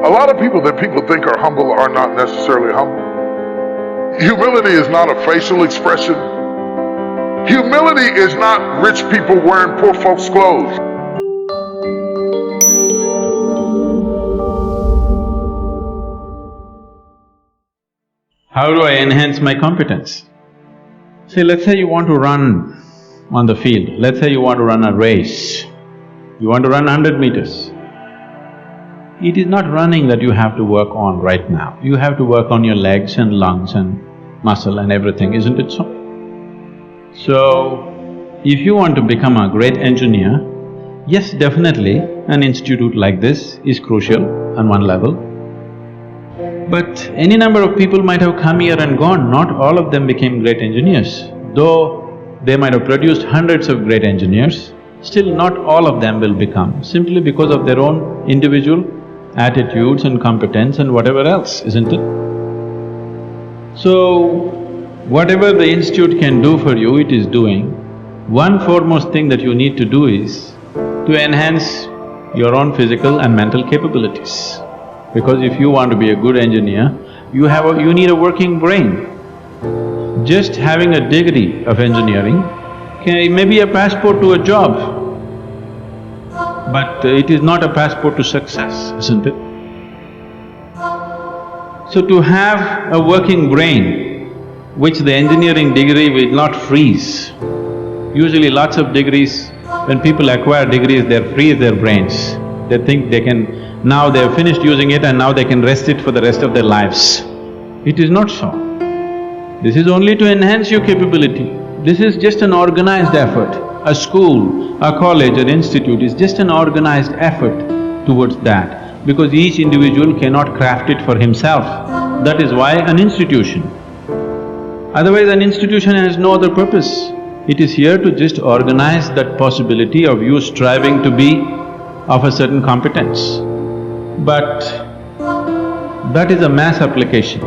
A lot of people that people think are humble are not necessarily humble. Humility is not a facial expression. Humility is not rich people wearing poor folks' clothes. How do I enhance my competence? See, let's say you want to run on the field, let's say you want to run a race, you want to run 100 meters. It is not running that you have to work on right now, you have to work on your legs and lungs and muscle and everything, isn't it so? So, if you want to become a great engineer, yes, definitely an institute like this is crucial on one level. But any number of people might have come here and gone, not all of them became great engineers. Though they might have produced hundreds of great engineers, still not all of them will become, simply because of their own individual attitudes and competence and whatever else, isn't it? So, whatever the institute can do for you, it is doing. One foremost thing that you need to do is to enhance your own physical and mental capabilities. Because if you want to be a good engineer, you need a working brain. Just having a degree of engineering may be a passport to a job, but it is not a passport to success, isn't it? So to have a working brain, which the engineering degree will not freeze. Usually lots of degrees, when people acquire degrees, they freeze their brains. They think they can… now they have finished using it and now they can rest it for the rest of their lives. It is not so. This is only to enhance your capability. This is just an organized effort. A school, a college, an institute is just an organized effort towards that, because each individual cannot craft it for himself. That is why an institution. Otherwise, an institution has no other purpose. It is here to just organize that possibility of you striving to be of a certain competence. But that is a mass application.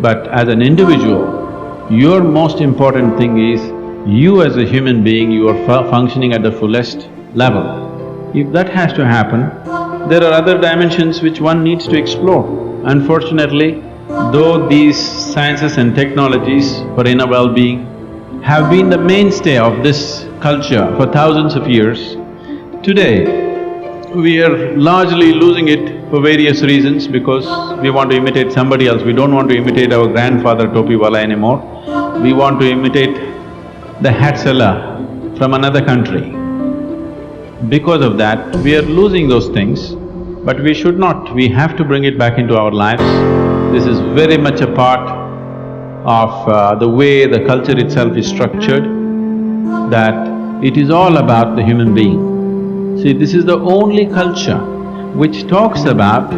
But as an individual, your most important thing is, you as a human being, you are functioning at the fullest level. If that has to happen, there are other dimensions which one needs to explore. Unfortunately, though these sciences and technologies for inner well-being have been the mainstay of this culture for thousands of years, today we are largely losing it for various reasons, because we want to imitate somebody else. We don't want to imitate our grandfather Topiwala anymore. We want to imitate the hat seller from another country. Because of that, we are losing those things, but we should not. We have to bring it back into our lives. This is very much a part of the way the culture itself is structured, that it is all about the human being. See, this is the only culture which talks about,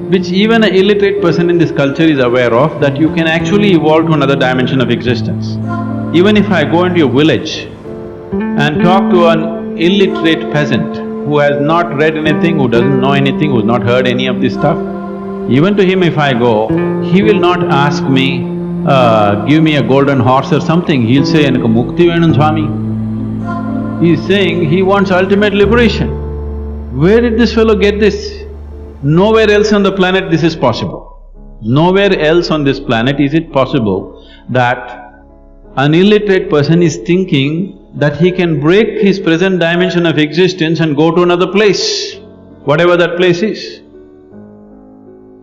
which even an illiterate person in this culture is aware of, that you can actually evolve to another dimension of existence. Even if I go into a village and talk to an illiterate peasant who has not read anything, who doesn't know anything, who's not heard any of this stuff, even to him if I go, he will not ask me, give me a golden horse or something, he'll say, "Enakku mukti venum Swami." He is saying he wants ultimate liberation. Where did this fellow get this? Nowhere else on the planet this is possible. Nowhere else on this planet is it possible that an illiterate person is thinking that he can break his present dimension of existence and go to another place, whatever that place is.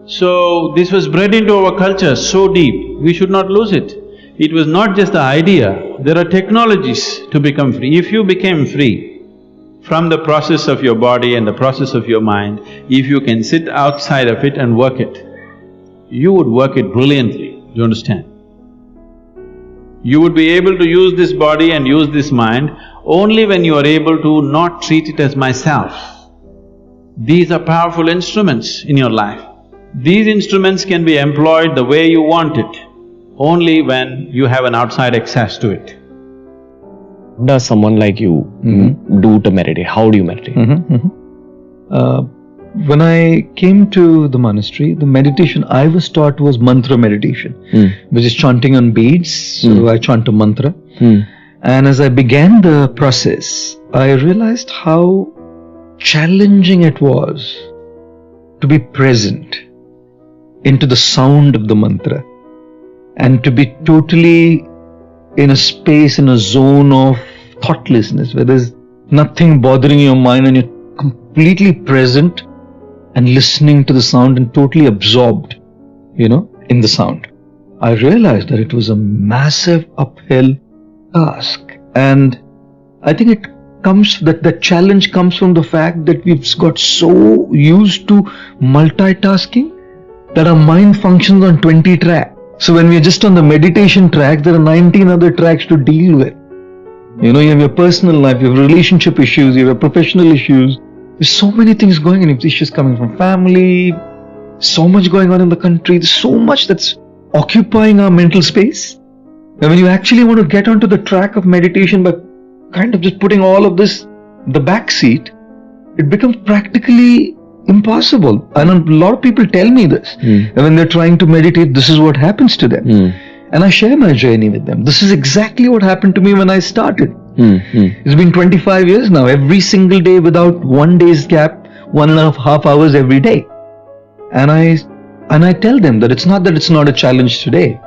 So, this was bred into our culture so deep, we should not lose it. It was not just the idea, there are technologies to become free. If you became free from the process of your body and the process of your mind, if you can sit outside of it and work it, you would work it brilliantly, do you understand? You would be able to use this body and use this mind only when you are able to not treat it as myself. These are powerful instruments in your life. These instruments can be employed the way you want it, only when you have an outside access to it. Does someone like you do to meditate? How do you meditate? When I came to the monastery, the meditation I was taught was mantra meditation, which is chanting on beads. So I chant a mantra. And as I began the process, I realized how challenging it was to be present into the sound of the mantra and to be totally in a space, in a zone of thoughtlessness where there's nothing bothering your mind and you're completely present and listening to the sound and totally absorbed, in the sound. I realized that it was a massive uphill task. And I think that challenge comes from the fact that we've got so used to multitasking that our mind functions on 20 tracks. So when we're just on the meditation track, there are 19 other tracks to deal with. You have your personal life, you have relationship issues, you have professional issues. There's so many things going on. Issues coming from family, so much going on in the country. There's so much that's occupying our mental space. And when you actually want to get onto the track of meditation by kind of just putting all of this in the back seat, it becomes practically impossible. And a lot of people tell me this. And when they're trying to meditate, this is what happens to them. And I share my journey with them. This is exactly what happened to me when I started. It's been 25 years now, every single day without one day's gap, 1.5 hours every day. And I tell them that it's not a challenge today.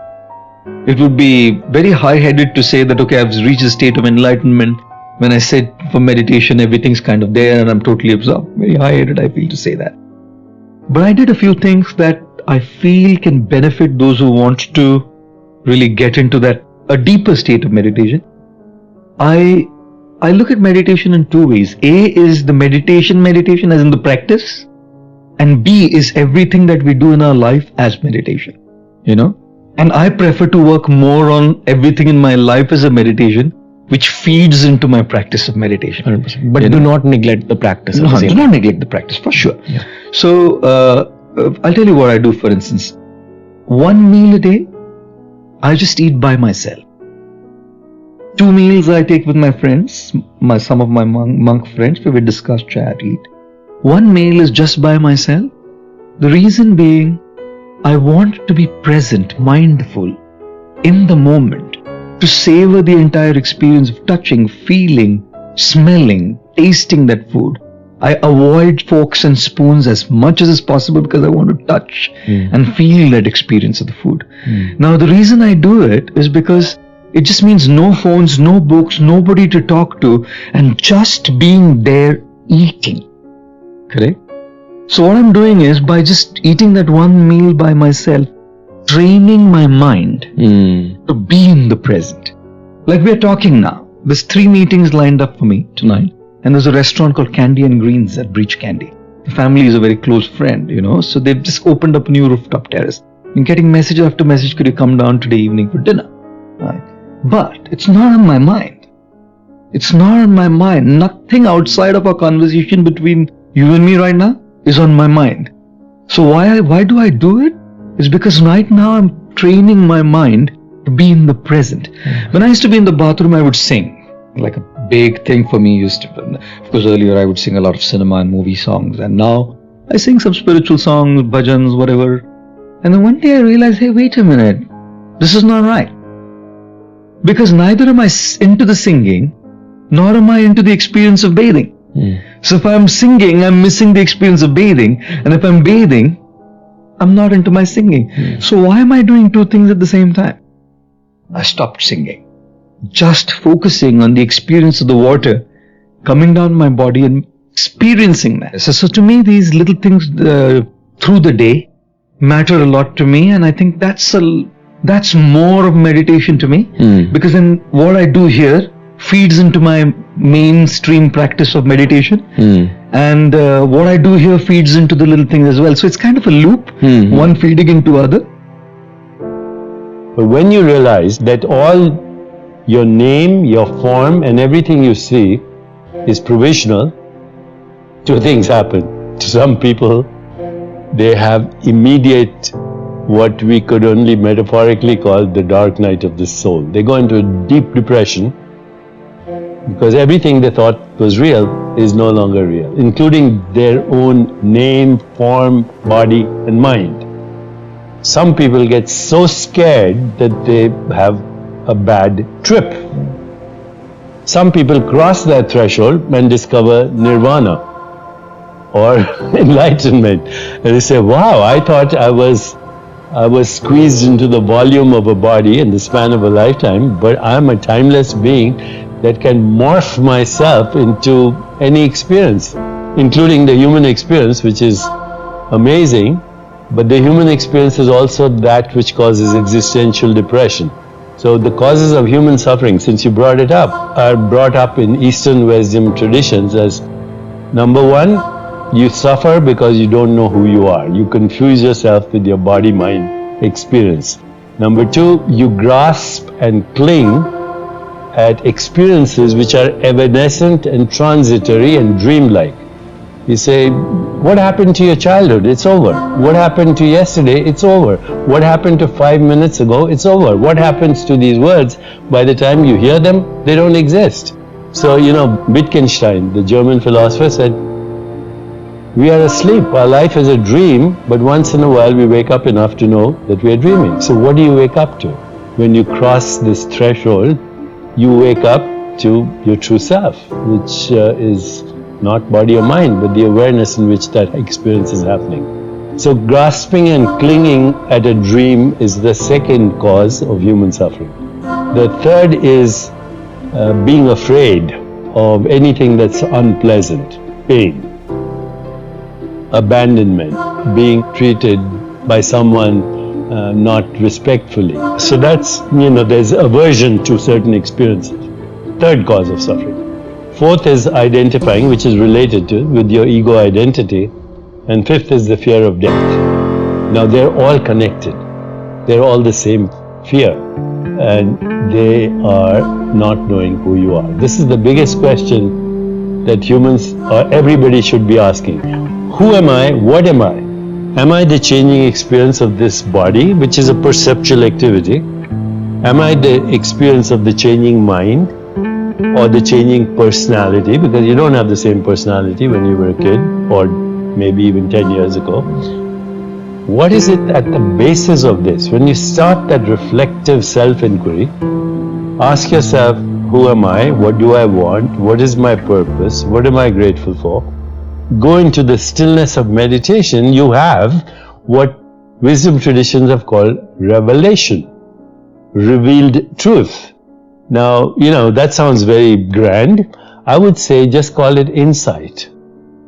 It would be very high-headed to say that, okay, I've reached a state of enlightenment. When I sit for meditation, everything's kind of there and I'm totally absorbed. Very high-headed, I feel, to say that. But I did a few things that I feel can benefit those who want to really get into a deeper state of meditation. I look at meditation in two ways. A is the meditation as in the practice. And B is everything that we do in our life as meditation, And I prefer to work more on everything in my life as a meditation, which feeds into my practice of meditation. 100%. But do not neglect the practice. No, do not neglect the practice, for sure. Yeah. So, I'll tell you what I do, for instance. One meal a day, I just eat by myself. 2 meals I take with my friends, some of my monk friends, where we discuss, chat, eat. 1 meal is just by myself. The reason being, I want to be present, mindful, in the moment, to savor the entire experience of touching, feeling, smelling, tasting that food. I avoid forks and spoons as much as is possible because I want to touch and feel that experience of the food. Now, the reason I do it is because it just means no phones, no books, nobody to talk to, and just being there eating. Correct? So what I'm doing is, by just eating that 1 meal by myself, training my mind to be in the present. Like we're talking now. There's 3 meetings lined up for me tonight. And there's a restaurant called Candy and Greens at Breach Candy. The family is a very close friend, So they've just opened up a new rooftop terrace. I'm getting message after message, could you come down today evening for dinner? Right? But it's not on my mind. It's not on my mind. Nothing outside of our conversation between you and me right now is on my mind. So why do I do it? It's because right now I'm training my mind to be in the present. When I used to be in the bathroom, I would sing. Like a big thing for me used to, of course, earlier I would sing a lot of cinema and movie songs, and now I sing some spiritual songs, bhajans, whatever. And then one day I realized, hey, wait a minute, this is not right. Because neither am I into the singing, nor am I into the experience of bathing. So if I'm singing, I'm missing the experience of bathing, and if I'm bathing, I'm not into my singing. So why am I doing 2 things at the same time? I stopped singing. Just focusing on the experience of the water coming down my body and experiencing that. So to me, these little things through the day matter a lot to me, and I think that's more of meditation to me, because then what I do here feeds into my mainstream practice of meditation, and what I do here feeds into the little things as well. So it's kind of a loop, one feeding into other. But when you realize that all your name, your form, and everything you see is provisional, 2 things happen. To some people, they have immediate, what we could only metaphorically call the dark night of the soul. They go into a deep depression because everything they thought was real is no longer real, including their own name, form, body, and mind. Some people get so scared that they have a bad trip. Some people cross that threshold and discover nirvana. or enlightenment. And they say, wow, I thought I was squeezed into the volume of a body in the span of a lifetime, but I'm a timeless being that can morph myself into any experience, including the human experience, which is amazing. But the human experience is also that which causes existential depression. So the causes of human suffering, since you brought it up, are brought up in Eastern wisdom traditions as number one, you suffer because you don't know who you are. You confuse yourself with your body-mind experience. Number two, you grasp and cling at experiences which are evanescent and transitory and dreamlike. You say, what happened to your childhood? It's over. What happened to yesterday? It's over. What happened to 5 minutes ago? It's over. What happens to these words? By the time you hear them, they don't exist. So, Wittgenstein, the German philosopher, said, we are asleep. Our life is a dream, but once in a while we wake up enough to know that we are dreaming. So what do you wake up to? When you cross this threshold, you wake up to your true self, which is not body or mind, but the awareness in which that experience is happening. So grasping and clinging at a dream is the second cause of human suffering. The third is being afraid of anything that's unpleasant, pain, abandonment, being treated by someone not respectfully. So that's, there's aversion to certain experiences. Third cause of suffering. Fourth is identifying, which is related to with your ego identity. And fifth is the fear of death. Now they're all connected. They're all the same fear. And they are not knowing who you are. This is the biggest question that humans, or everybody should be asking. Who am I? What am I? Am I the changing experience of this body, which is a perceptual activity? Am I the experience of the changing mind or the changing personality? Because you don't have the same personality when you were a kid or maybe even 10 years ago. What is it at the basis of this? When you start that reflective self-inquiry, ask yourself, who am I? What do I want? What is my purpose? What am I grateful for? Go into the stillness of meditation, you have what wisdom traditions have called revelation, revealed truth. Now, that sounds very grand. I would say just call it insight.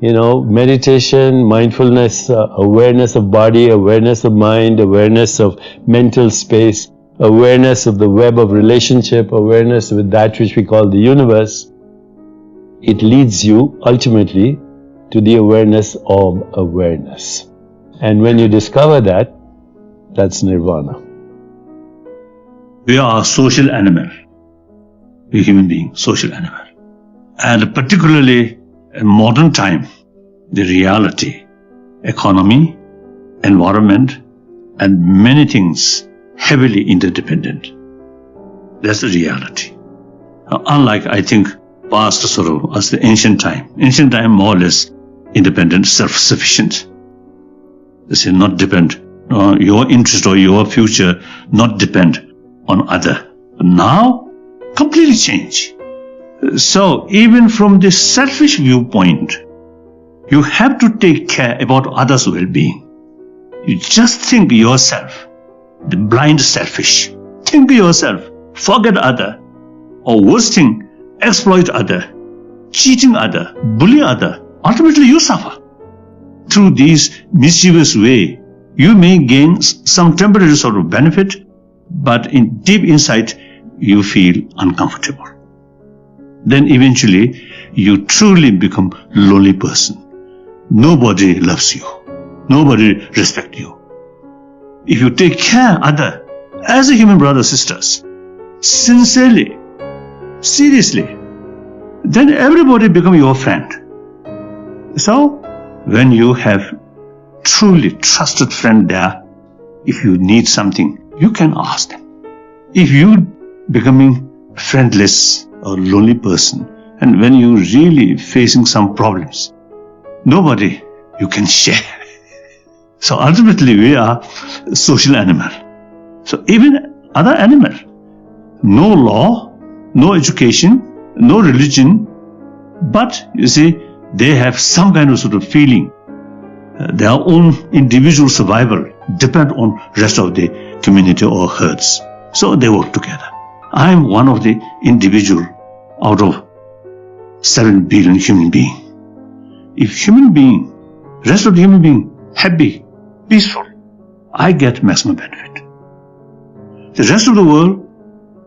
Meditation, mindfulness, awareness of body, awareness of mind, awareness of mental space, awareness of the web of relationship, awareness with that which we call the universe. It leads you ultimately to the awareness of awareness. And when you discover that, that's nirvana. We are a social animal. We human beings, social animal. And particularly in modern time, the reality, economy, environment, and many things heavily interdependent. That's the reality. Unlike, I think, past sort of as the ancient time. Ancient time more or less independent, self-sufficient. They say not depend on your interest or your future, not depend on other. But now, completely change. So even from this selfish viewpoint, you have to take care about others' well-being. You just think yourself, the blind selfish. Think yourself, forget other, or worst thing, exploit other, cheating other, bully other. Ultimately you suffer. Through these mischievous way, you may gain some temporary sort of benefit, but in deep inside, you feel uncomfortable. Then eventually, you truly become a lonely person. Nobody loves you. Nobody respects you. If you take care of others, as a human brothers, sisters, sincerely, seriously, then everybody become your friend. So, when you have truly trusted friend there, if you need something, you can ask them. If you becoming friendless or lonely person, and when you really facing some problems, nobody you can share. So ultimately we are a social animal. So even other animal, no law, no education, no religion, but you see, they have some kind of sort of feeling. Their own individual survival depend on rest of the community or herds. So they work together. I am one of the individual out of 7 billion human beings. If human being, rest of the human being, happy, peaceful, I get maximum benefit. The rest of the world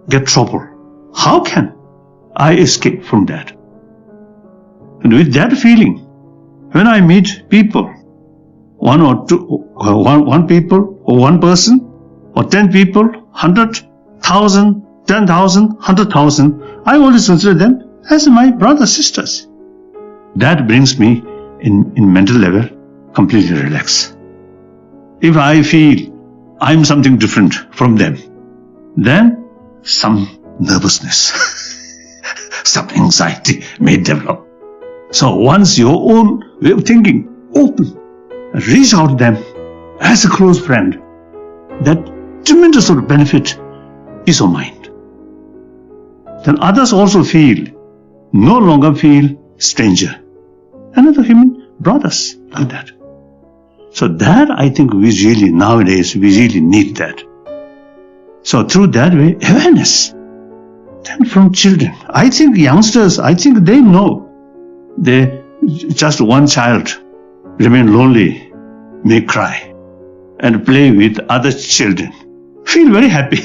get trouble. How can I escape from that? And with that feeling, when I meet people, one or two, one people, or one person, or 10 people, 100,000, 10,000, 100,000, I always consider them as my brothers, sisters. That brings me in mental level completely relaxed. If I feel I'm something different from them, then some nervousness, some anxiety may develop. So once your own way of thinking open, reach out to them as a close friend, that tremendous sort of benefit, peace of mind. Then others also no longer feel stranger. Another human brothers like that. So that I think nowadays we really need that. So through that way, awareness. Then from children, I think youngsters, they know. Just one child remain lonely, may cry, and play with other children. Feel very happy.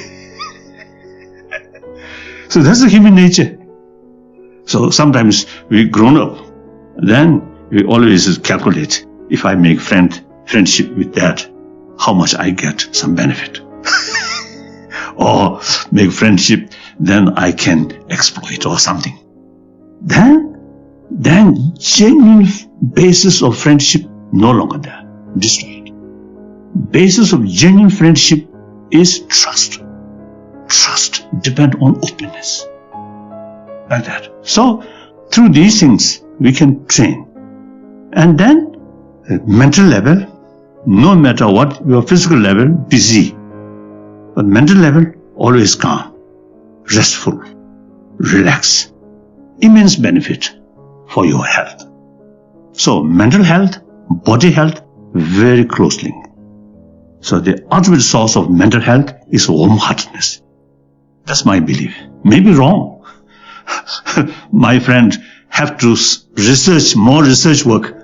So that's the human nature. So sometimes we grown up, then we always calculate, if I make friendship with that, how much I get some benefit. Or make friendship, then I can exploit or something. Then genuine basis of friendship no longer there, destroyed. Basis of genuine friendship is trust. Trust depends on openness. Like that. So through these things we can train. And then mental level, no matter what your physical level, busy. But mental level, always calm, restful, relax. Immense benefit for your health. So mental health, body health, very close link. So the ultimate source of mental health is warm-heartedness. That's my belief. Maybe wrong. My friend have to more research work